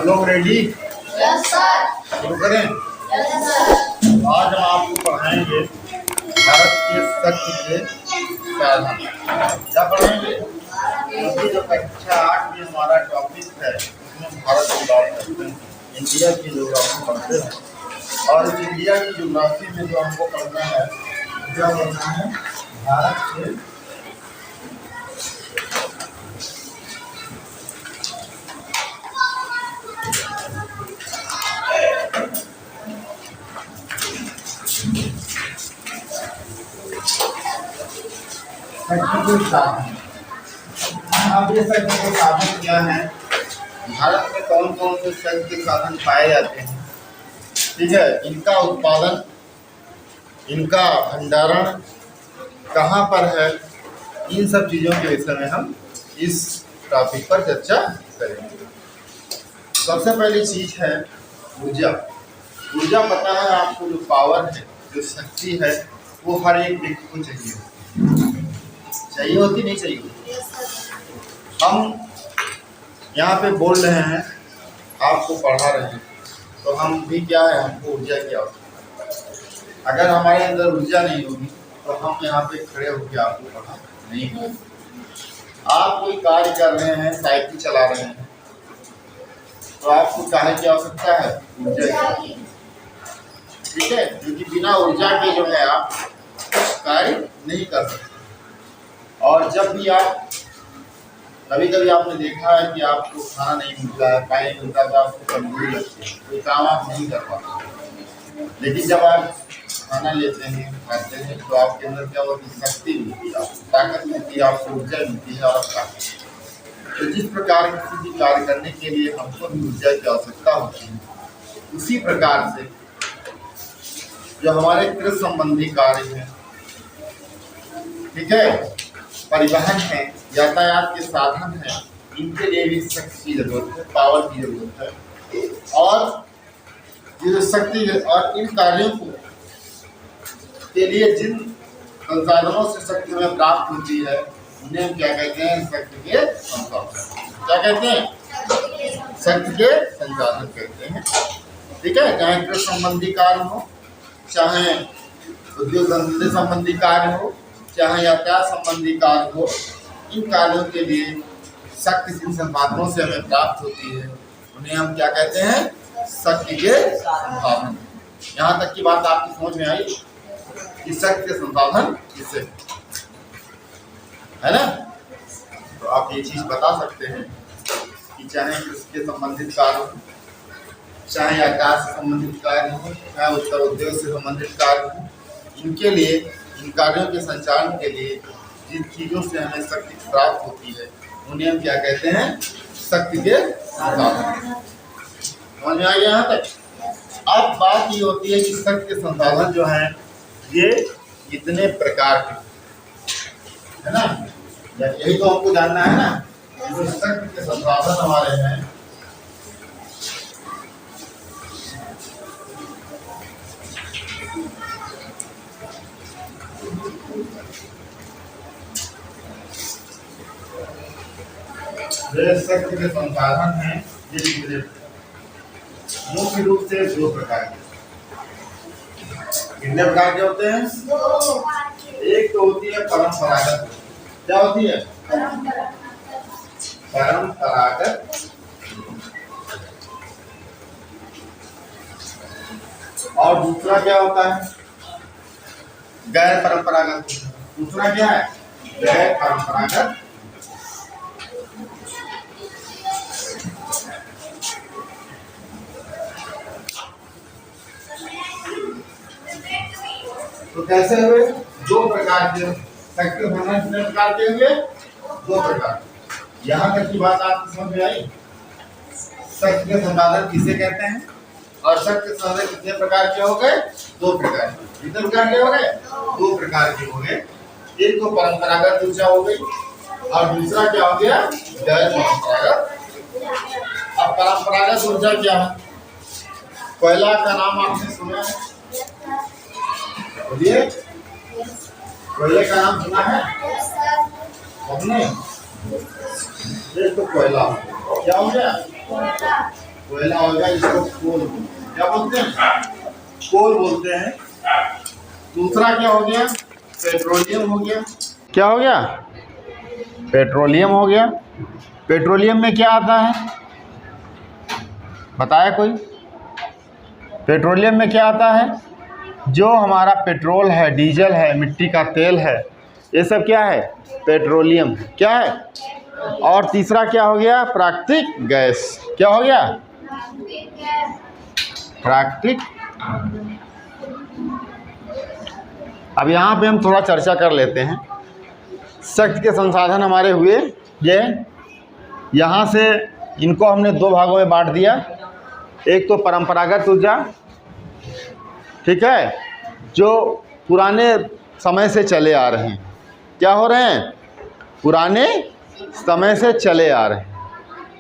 लोग ready? Yes sir. शुरू करें। Yes sir. आज हम आपको पढ़ाएंगे भारत के शक्ति के साधन। क्या पढ़ाएंगे? क्योंकि जो कक्षा 8 में हमारा टॉपिक है उसमें भारत की बात करते हैं, इंडिया की ज्योग्राफी पढ़ते हैं। और इस इंडिया की ज्योग्राफी में जो हमको पढ़ना है क्या पढ़ना है? भारत के साधन। अब ये शक्ति के साधन क्या है? भारत में कौन कौन से शक्ति के साधन पाए जाते हैं, ठीक है, इनका उत्पादन, इनका भंडारण कहाँ पर है, इन सब चीज़ों के विषय में हम इस टॉपिक पर चर्चा करेंगे। सबसे पहली चीज है ऊर्जा। ऊर्जा पता है आपको, जो पावर है, जो शक्ति है, वो हर एक व्यक्ति को चाहिए होती नहीं चाहिए होती। हम यहाँ पे बोल रहे हैं, आपको पढ़ा रहे हैं, तो हम भी क्या है, हमको ऊर्जा की आवश्यकता है। अगर हमारे अंदर ऊर्जा नहीं होगी तो हम यहाँ पे खड़े होकर आपको पढ़ा नहीं होगी। आप कोई कार्य कर रहे हैं, साइकिल चला रहे हैं, तो आपको काहे की आवश्यकता है? ऊर्जा की। ठीक है, क्योंकि बिना ऊर्जा के जो है आप कार्य नहीं कर सकते। और जब भी आप कभी कभी आपने देखा है कि आपको खाना नहीं मिलता है, पानी नहीं मिलता, तो आपको कमजोरी लगती है, कोई काम आप नहीं कर पाते। लेकिन जब आप खाना लेते हैं, खाते हैं, तो आपके अंदर क्या होती है? शक्ति मिलती है, आपको ताकत मिलती है, आपको ऊर्जा मिलती है और आप खाते हैं। तो जिस प्रकार किसी भी कार्य करने के लिए हमको भी ऊर्जा की आवश्यकता होती है, उसी प्रकार से जो हमारे कृषि संबंधी कार्य हैं, ठीक है, परिवहन है, यातायात के साधन हैं, इनके लिए भी शक्ति की जरूरत है, पावर की जरूरत है। और ये जो शक्ति है, और इन कार्यों को के लिए जिन संसाधनों से शक्ति हमें प्राप्त होती है, उन्हें हम क्या कहते हैं? शक्ति के संसाधन। क्या कहते हैं? शक्ति के संसाधन कहते हैं। ठीक है, चाहे कृषि संबंधी कार्य हो, चाहे उद्योग धंधे संबंधी कार्य हो, चाहे यातायात संबंधी कार्य हो, इन कार्यों के लिए शक्ति जिन संसाधनों से हमें प्राप्त होती है, उन्हें हम क्या कहते हैं? शक्ति के संसाधन। यहाँ तक की बात आपकी समझ में आई कि शक्ति के संसाधन किससे है ना? तो आप ये चीज बता सकते हैं कि चाहे कृषि के संबंधित कार्य हो, चाहे यातायात से संबंधित कार्य हो, चाहे उत्तर उद्योग से संबंधित कार्य हो, इनके लिए, इन कार्यों के संचालन के लिए जिन चीजों से हमें शक्ति प्राप्त होती है, उन्हें हम क्या कहते हैं? शक्ति के संसाधन। समझ में आ गया यहाँ तक? अब बात ये होती है कि शक्ति के संसाधन जो है ये कितने प्रकार के है ना, यही तो हमको जानना है ना। जो शक्ति के संसाधन हमारे हैं, शक्ति के संसाधन हैं, ये मुख्य रूप से दो प्रकार के। कितने प्रकार के होते हैं? एक तो होती है परंपरागत। क्या होती है? परंपरागत। और दूसरा क्या होता है? गैर परंपरागत। दूसरा क्या है? गैर परंपरागत। तो कैसे हुए? दो प्रकार के शक्ति होना, कितने प्रकार के हुए? दो प्रकार। यहाँ तक की बात आपको समझ में आई? शक्ति के संसाधन किसे कहते हैं, और शक्ति के संसाधन कितने प्रकार के हो गए? दो प्रकार के। कितने प्रकार के हो गए? दो प्रकार के हो गए। एक तो परंपरागत ऊर्जा हो गई, और दूसरा क्या हो गया? गैर परंपरागत। अब परंपरागत ऊर्जा क्या है? कोयला का नाम आपने सुना है? बोलिए, कोयले का नाम सुना है? सबने? ये तो कोयला क्या हो गया? कोयला हो गया, इसको कोल बोलते हैं। क्या बोलते हैं? कोल बोलते हैं। दूसरा क्या हो गया? पेट्रोलियम हो गया। क्या हो गया? पेट्रोलियम हो गया। पेट्रोलियम में क्या आता है, बताया कोई? पेट्रोलियम में क्या आता है? जो हमारा पेट्रोल है, डीजल है, मिट्टी का तेल है, ये सब क्या है? पेट्रोलियम। क्या है? और तीसरा क्या हो गया? प्राकृतिक गैस। क्या हो गया? प्राकृतिक। अब यहाँ पे हम थोड़ा चर्चा कर लेते हैं। शक्ति के संसाधन हमारे हुए ये, यहाँ से इनको हमने दो भागों में बांट दिया। एक तो परंपरागत ऊर्जा, ठीक है, जो पुराने समय से चले आ रहे हैं। क्या हो रहे हैं? पुराने समय से चले आ रहे हैं।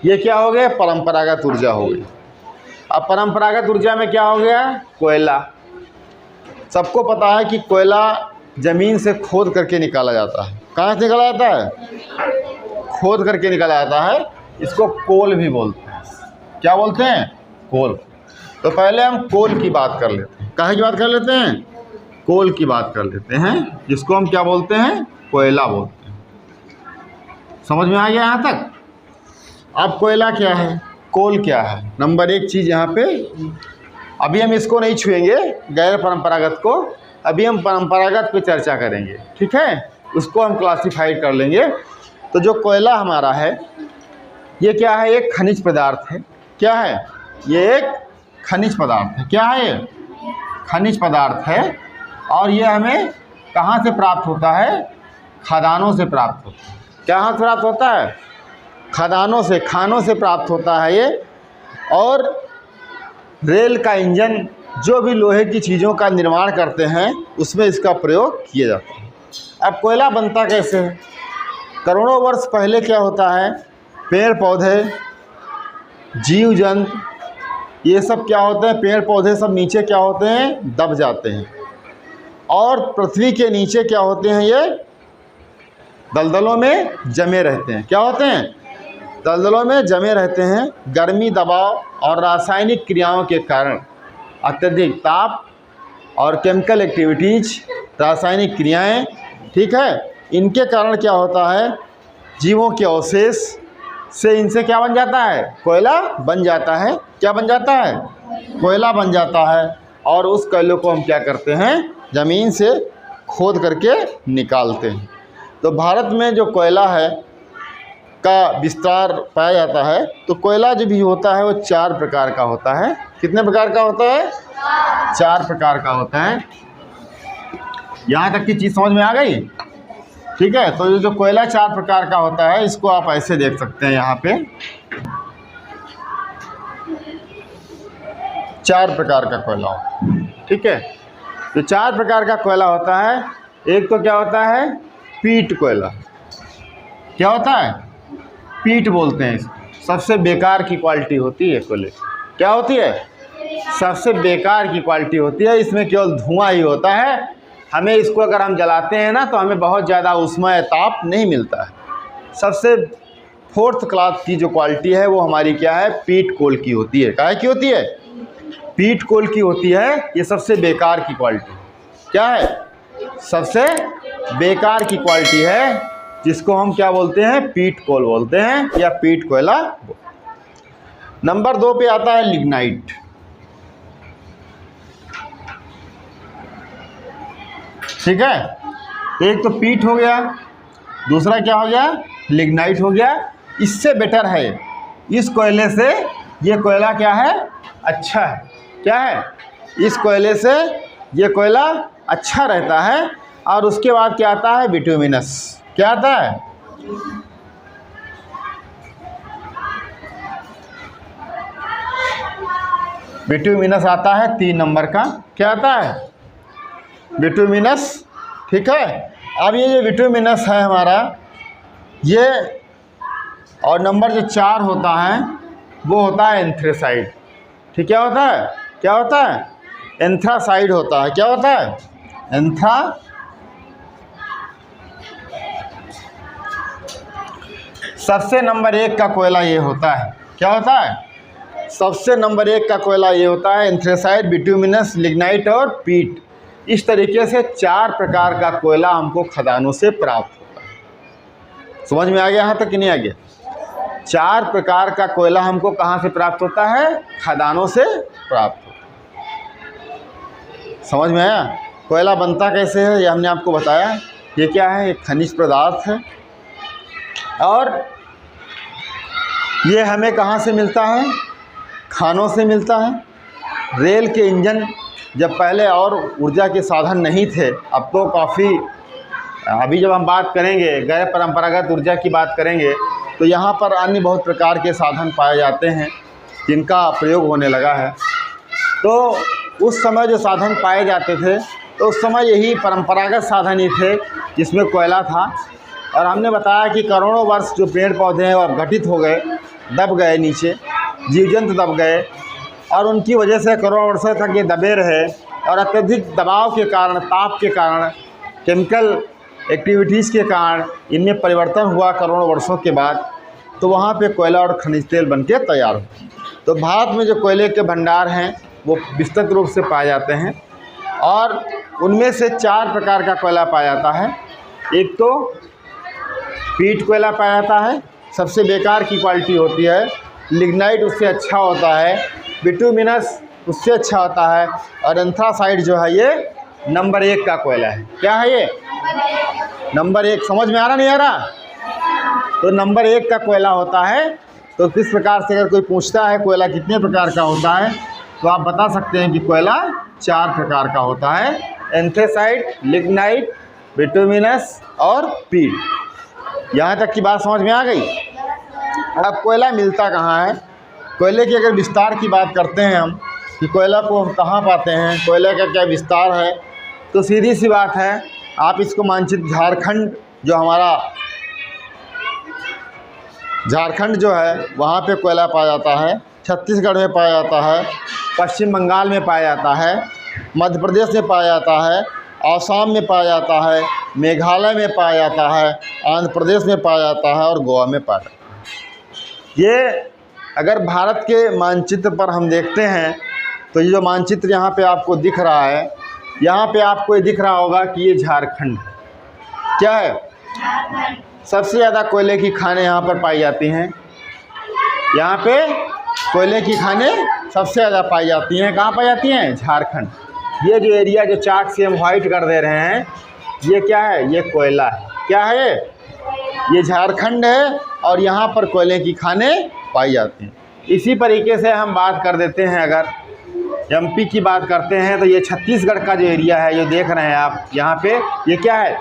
ये क्या हो गए? परंपरागत ऊर्जा हो गई। अब परंपरागत ऊर्जा में क्या हो गया? कोयला। सबको पता है कि कोयला ज़मीन से खोद करके निकाला जाता है। कहाँ से निकाला जाता है? खोद करके निकाला जाता है। इसको कोल भी बोलते हैं। क्या बोलते हैं? कोल। तो पहले हम कोल की बात कर लेते हैं। काहे की बात कर लेते हैं? कोल की बात कर लेते हैं, जिसको हम क्या बोलते हैं? कोयला बोलते हैं। समझ में आ गया यहाँ तक? अब कोयला क्या है, कोल क्या है? नंबर एक चीज़ यहाँ पे, अभी हम इसको नहीं छुएंगे, गैर परंपरागत को। अभी हम परंपरागत पे चर्चा करेंगे, ठीक है? उसको हम क्लासिफाइड कर लेंगे। तो जो कोयला हमारा है, ये क्या है? एक खनिज पदार्थ है। क्या है? ये एक खनिज पदार्थ है। क्या है ये? खनिज पदार्थ है। और ये हमें कहाँ से प्राप्त होता है? खदानों से प्राप्त होता है। कहाँ से प्राप्त होता है? खदानों से, खानों से प्राप्त होता है ये। और रेल का इंजन, जो भी लोहे की चीज़ों का निर्माण करते हैं, उसमें इसका प्रयोग किया जाता है। अब कोयला बनता कैसे है? करोड़ों वर्ष पहले क्या होता है? पेड़ पौधे, जीव जंतु, ये सब क्या होते हैं? पेड़ पौधे सब नीचे क्या होते हैं? दब जाते हैं। और पृथ्वी के नीचे क्या होते हैं? ये दलदलों में जमे रहते हैं। क्या होते हैं? दलदलों में जमे रहते हैं। गर्मी, दबाव और रासायनिक क्रियाओं के कारण, अत्यधिक ताप और केमिकल एक्टिविटीज, रासायनिक क्रियाएं, ठीक है, इनके कारण क्या होता है? जीवों के अवशेष से इनसे क्या बन जाता है? कोयला बन जाता है। क्या बन जाता है? कोयला बन जाता है। और उस कोयले को हम क्या करते हैं? ज़मीन से खोद करके निकालते हैं। तो भारत में जो कोयला है का विस्तार पाया जाता है। तो कोयला जो भी होता है वो 4 प्रकार का होता है। कितने प्रकार का होता है? 4 प्रकार का होता है। यहाँ तक की चीज़ समझ में आ गई? ठीक है। तो ये जो कोयला 4 प्रकार का होता है, इसको आप ऐसे देख सकते हैं यहाँ पे 4 प्रकार का कोयला होता है, ठीक है। तो 4 प्रकार का कोयला होता है। एक तो क्या होता है? पीट कोयला। क्या होता है? पीट बोलते हैं इसको। सबसे बेकार की क्वालिटी होती है कोयले। क्या होती है? सबसे बेकार की क्वालिटी होती है। इसमें केवल धुआं ही होता है। हमें इसको अगर हम जलाते हैं ना, तो हमें बहुत ज़्यादा ऊष्मा या ताप नहीं मिलता है। सबसे 4th क्लास की जो क्वालिटी है वो हमारी क्या है? पीट कोल की होती है। काहे की होती है? पीट कोल की होती है। ये सबसे बेकार की क्वालिटी क्या है? सबसे बेकार की क्वालिटी है, जिसको हम क्या बोलते हैं? पीट कोल बोलते हैं या पीट कोयला। नंबर 2 पे आता है लिग्नाइट। ठीक है। एक तो पीट हो गया, दूसरा क्या हो गया? लिग्नाइट हो गया। इससे बेटर है, इस कोयले से ये कोयला क्या है? अच्छा है। क्या है? इस कोयले से ये कोयला अच्छा रहता है। और उसके बाद क्या आता है? बिटुमिनस। क्या आता है? बिटुमिनस आता है 3 नंबर का। क्या आता है? बिटुमिनस। ठीक है। अब ये जो बिटुमिनस है हमारा, ये और नंबर जो 4 होता है वो होता है एंथ्रेसाइड। ठीक, क्या होता है? क्या होता है? एंथ्रासाइड होता है। क्या होता है? एंथ्रा। सबसे नंबर 1 का कोयला ये होता है। क्या होता है? सबसे नंबर 1 का कोयला ये होता है एंथ्रेसाइट, बिटुमिनस, लिग्नाइट और पीट। इस तरीके से 4 प्रकार का कोयला हमको खदानों से प्राप्त होता है। समझ में आ गया यहाँ तक कि नहीं आ गया? 4 प्रकार का कोयला हमको कहाँ से प्राप्त होता है? खदानों से प्राप्त होता है। समझ में आया? कोयला बनता कैसे है ये हमने आपको बताया। ये क्या है? एक खनिज पदार्थ है और ये हमें कहाँ से मिलता है? खानों से मिलता है। रेल के इंजन जब पहले और ऊर्जा के साधन नहीं थे, अब तो काफ़ी, अभी जब हम बात करेंगे गैर परंपरागत ऊर्जा की बात करेंगे तो यहाँ पर अन्य बहुत प्रकार के साधन पाए जाते हैं जिनका प्रयोग होने लगा है। तो उस समय जो साधन पाए जाते थे तो उस समय यही परंपरागत साधन ही थे जिसमें कोयला था। और हमने बताया कि करोड़ों वर्ष जो पेड़ पौधे हैं वो अब घटित हो गए, दब गए, नीचे जीव जंतु दब गए और उनकी वजह से करोड़ों वर्षों तक ये दबे रहे। और अत्यधिक दबाव के कारण, ताप के कारण, केमिकल एक्टिविटीज़ के कारण इनमें परिवर्तन हुआ करोड़ों वर्षों के बाद, तो वहाँ पे कोयला और खनिज तेल बनके तैयार हो। तो भारत में जो कोयले के भंडार हैं वो विस्तृत रूप से पाए जाते हैं और उनमें से 4 प्रकार का कोयला पाया जाता है। एक तो पीट कोयला पाया जाता है, सबसे बेकार की क्वालिटी होती है। लिग्नाइट उससे अच्छा होता है, बिटुमिनस उससे अच्छा होता है और एंथ्रासाइट जो है ये नंबर 1 का कोयला है। क्या है ये? नंबर 1। समझ में आ रहा नहीं आ रहा? तो नंबर 1 का कोयला होता है। तो किस प्रकार से अगर कोई पूछता है कोयला कितने प्रकार का होता है तो आप बता सकते हैं कि कोयला 4 प्रकार का होता है, एंथ्रासाइट, लिग्नाइट, बिटुमिनस और पीट। यहाँ तक की बात समझ में आ गई? अब कोयला मिलता कहाँ है? कोयले की अगर विस्तार की बात करते हैं हम कि कोयला को हम कहाँ पाते हैं, कोयले का क्या विस्तार है, तो सीधी सी बात है, आप इसको मानचित्र झारखंड, जो हमारा झारखंड जो है वहाँ पे कोयला पाया जाता है, छत्तीसगढ़ में पाया जाता है, पश्चिम बंगाल में पाया जाता है, मध्य प्रदेश में पाया जाता है, आसाम में पाया जाता है, मेघालय में पाया जाता है, आंध्र प्रदेश में पाया जाता है और गोवा में पाया जाता है। ये अगर भारत के मानचित्र पर हम देखते हैं तो ये जो मानचित्र यहाँ पे आपको दिख रहा है, यहाँ पे आपको ये दिख रहा होगा कि ये झारखंड क्या है? सबसे ज़्यादा कोयले की खानें यहाँ पर पाई जाती हैं। यहाँ पे कोयले की खानें सबसे ज़्यादा पाई जाती हैं। कहाँ पाई जाती हैं? झारखंड। ये जो एरिया जो चाक से हम वाइट कर दे रहे हैं ये क्या है? ये कोयला है। क्या है ये? झारखंड है और यहाँ पर कोयले की खानें पाई जाती हैं। इसी तरीके से हम बात कर देते हैं, अगर एमपी की बात करते हैं तो ये छत्तीसगढ़ का जो एरिया है, ये देख रहे हैं आप यहाँ पे, ये क्या है?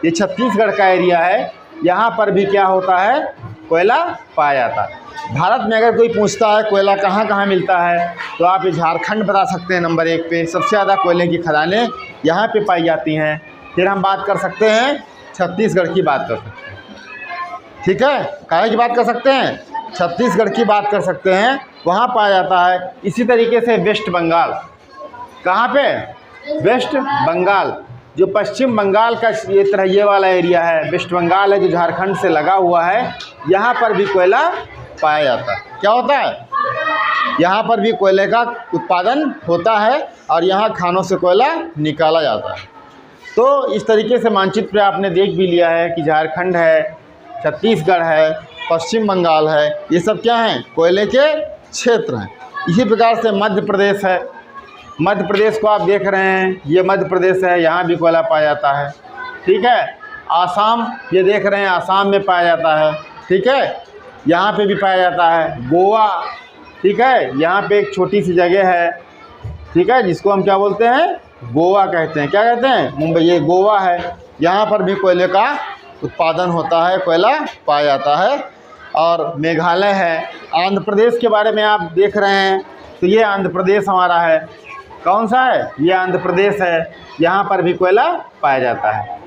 ये छत्तीसगढ़ का एरिया है। यहाँ पर भी क्या होता है? कोयला पाया जाता है। भारत में अगर कोई पूछता है कोयला कहाँ कहाँ मिलता है तो आप ये झारखंड बता सकते हैं नंबर 1 पे। सबसे ज़्यादा कोयले की खदानें यहाँ पे पाई जाती हैं। फिर हम बात कर सकते हैं छत्तीसगढ़ की बात कर सकते हैं, ठीक है? कहाँ की बात कर सकते हैं? छत्तीसगढ़ की बात कर सकते हैं, वहाँ पाया जाता है। इसी तरीके से वेस्ट बंगाल, कहाँ पे? वेस्ट बंगाल, जो पश्चिम बंगाल का ये तरह ये वाला एरिया है, वेस्ट बंगाल है जो झारखंड से लगा हुआ है, यहाँ पर भी कोयला पाया जाता है। क्या होता है? यहाँ पर भी कोयले का उत्पादन होता है और यहाँ खानों से कोयला निकाला जाता है। तो इस तरीके से मानचित्र पे आपने देख भी लिया है कि झारखंड है, छत्तीसगढ़ है, पश्चिम बंगाल है, ये सब क्या हैं? कोयले के क्षेत्र हैं। इसी प्रकार से मध्य प्रदेश है। मध्य प्रदेश को आप देख रहे हैं, ये मध्य प्रदेश है, यहाँ भी कोयला पाया जाता है, ठीक है? आसाम ये देख रहे हैं, आसाम में पाया जाता है, ठीक है? यहाँ पे भी पाया जाता है। गोवा, ठीक है, यहाँ पे एक छोटी सी जगह है, ठीक है, जिसको हम क्या बोलते हैं? गोवा कहते हैं। क्या कहते हैं? मुंबई। ये गोवा है, यहाँ पर भी कोयले का उत्पादन होता है, कोयला पाया जाता है। और मेघालय है। आंध्र प्रदेश के बारे में आप देख रहे हैं तो ये आंध्र प्रदेश हमारा है। कौन सा है? ये आंध्र प्रदेश है, यहाँ पर भी कोयला पाया जाता है,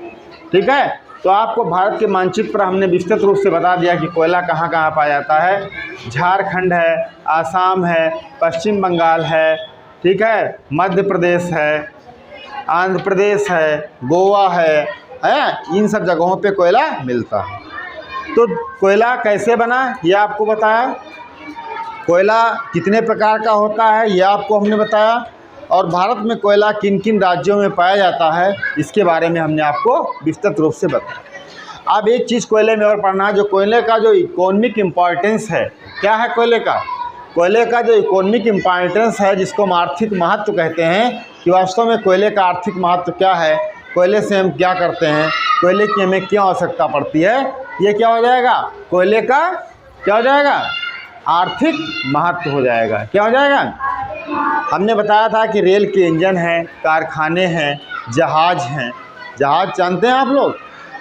ठीक है? तो आपको भारत के मानचित्र पर हमने विस्तृत रूप से बता दिया कि कोयला कहाँ कहाँ पाया जाता है। झारखंड है, आसाम है, पश्चिम बंगाल है, ठीक है, मध्य प्रदेश है, आंध्र प्रदेश है, गोवा है, इन सब जगहों पे कोयला मिलता है। तो कोयला कैसे बना ये आपको बताया। कोयला कितने प्रकार का होता है ये आपको हमने बताया, और भारत में कोयला किन किन राज्यों में पाया जाता है इसके बारे में हमने आपको विस्तृत रूप से बताया। अब एक चीज़ कोयले में और पढ़ना, जो कोयले का जो इकोनॉमिक इम्पॉर्टेंस है, क्या है कोयले का जो इकोनॉमिक इम्पॉर्टेंस है, जिसको हम आर्थिक महत्व कहते हैं, कि वास्तव में कोयले का आर्थिक महत्व क्या है, कोयले से हम क्या करते हैं, कोयले की हमें क्या आवश्यकता पड़ती है, ये क्या हो जाएगा, कोयले का क्या हो जाएगा, आर्थिक महत्व हो जाएगा। क्या हो जाएगा? हमने बताया था कि रेल के इंजन हैं, कारखाने हैं, जहाज हैं, जहाज जानते हैं आप लोग,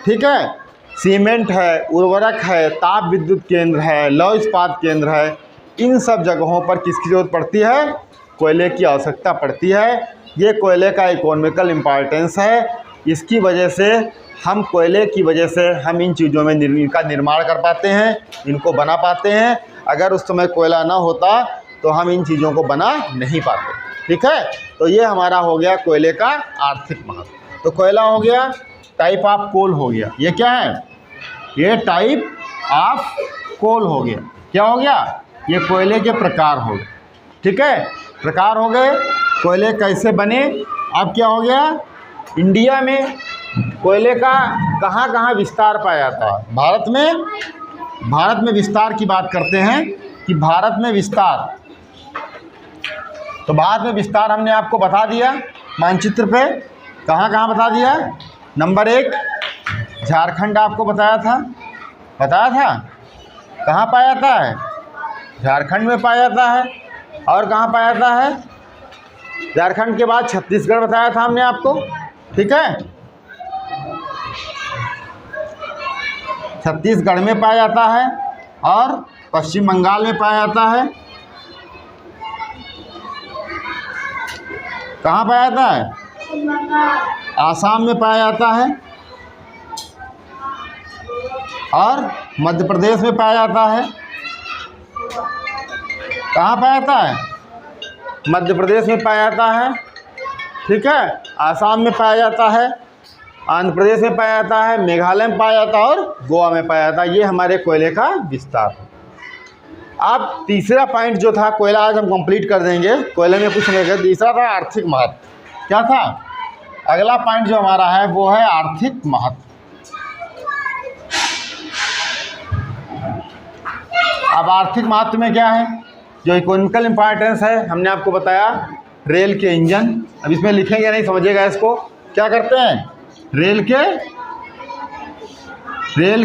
ठीक है, सीमेंट है, उर्वरक है, ताप विद्युत केंद्र है, लौह इस्पात केंद्र है, इन सब जगहों पर किसकी ज़रूरत पड़ती है, कोयले की आवश्यकता पड़ती है। ये कोयले का इकोनॉमिकल इम्पॉर्टेंस है। इसकी वजह से हम कोयले की वजह से हम इन चीज़ों में इनका निर्माण कर पाते हैं, इनको बना पाते हैं। अगर उस समय कोयला ना होता तो हम इन चीज़ों को बना नहीं पाते, ठीक है। तो ये हमारा हो गया कोयले का आर्थिक महत्व। तो कोयला हो गया, टाइप ऑफ कोल हो गया, ये क्या है, ये टाइप ऑफ कोल हो गया। क्या हो गया, ये कोयले के प्रकार हो गए, ठीक है, प्रकार हो गए। कोयले कैसे बने, अब क्या हो गया, इंडिया में कोयले का कहाँ कहाँ विस्तार पाया जाता है। भारत में विस्तार की बात करते हैं कि भारत में विस्तार, तो भारत में विस्तार हमने आपको बता दिया मानचित्र पे, कहाँ कहाँ बता दिया। नंबर 1 झारखंड आपको बताया था, कहाँ पाया जाता है, झारखंड में पाया जाता है। और कहाँ पाया जाता है, झारखंड के बाद छत्तीसगढ़ बताया था हमने आपको, ठीक है, छत्तीसगढ़ में पाया जाता है और पश्चिम बंगाल में पाया जाता है। कहाँ पाया जाता है, आसाम में पाया जाता है और मध्य प्रदेश में पाया जाता है। कहाँ पाया जाता है, मध्य प्रदेश में पाया जाता है, ठीक है, आसाम में पाया जाता है, आंध्र प्रदेश में पाया जाता है, मेघालय में पाया जाता है और गोवा में पाया जाता है। ये हमारे कोयले का विस्तार है। अब तीसरा पॉइंट जो था कोयला, आज हम कंप्लीट कर देंगे। कोयले में कुछ नहीं है। तीसरा था आर्थिक महत्व। क्या था, अगला पॉइंट जो हमारा है वो है आर्थिक महत्व। अब आर्थिक महत्व में क्या है, जो इकोनॉमिकल इम्पॉर्टेंस है, हमने आपको बताया रेल के इंजन। अब इसमें लिखेंगे नहीं, समझिएगा इसको। क्या करते हैं, रेल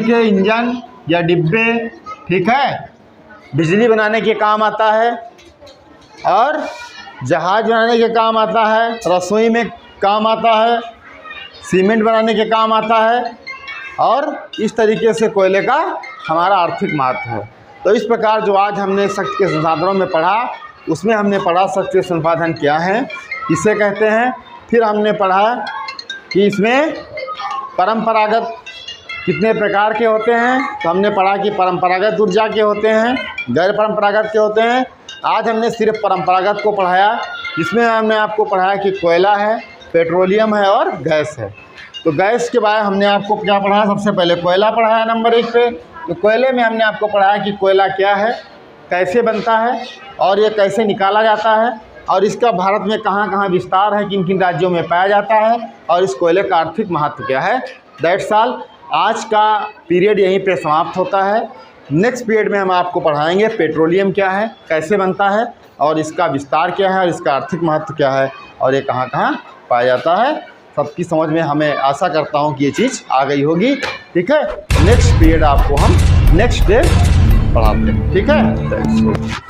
के इंजन या डिब्बे, ठीक है, बिजली बनाने के काम आता है और जहाज बनाने के काम आता है, रसोई में काम आता है, सीमेंट बनाने के काम आता है, और इस तरीके से कोयले का हमारा आर्थिक महत्व है। तो इस प्रकार जो आज हमने शक्ति के संसाधनों में पढ़ा, उसमें हमने पढ़ा शक्ति के संसाधन क्या हैं, किसे कहते हैं। फिर हमने पढ़ा कि इसमें परंपरागत कितने प्रकार के होते हैं। तो हमने पढ़ा कि परंपरागत ऊर्जा के होते हैं, गैर परंपरागत के होते हैं। आज हमने सिर्फ परंपरागत को पढ़ाया, जिसमें हमने आपको पढ़ाया कि कोयला है, पेट्रोलियम है और गैस है। तो गैस के बारे में हमने आपको क्या पढ़ाया, सबसे पहले कोयला पढ़ाया नंबर 1 पे। तो कोयले में हमने आपको पढ़ाया कि कोयला क्या है, कैसे बनता है और ये कैसे निकाला जाता है, और इसका भारत में कहाँ कहाँ विस्तार है, किन किन राज्यों में पाया जाता है, और इस कोयले का आर्थिक महत्व क्या है। That's all. आज का पीरियड यहीं पे समाप्त होता है। नेक्स्ट पीरियड में हम आपको पढ़ाएंगे पेट्रोलियम क्या है, कैसे बनता है, और इसका विस्तार क्या है, और इसका आर्थिक महत्व क्या है, और ये कहाँ कहाँ पाया जाता है। सबकी समझ में हमें आशा करता हूँ कि ये चीज़ आ गई होगी, ठीक है। नेक्स्ट पीरियड आपको हम नेक्स्ट डे पढ़ाते हैं, ठीक है।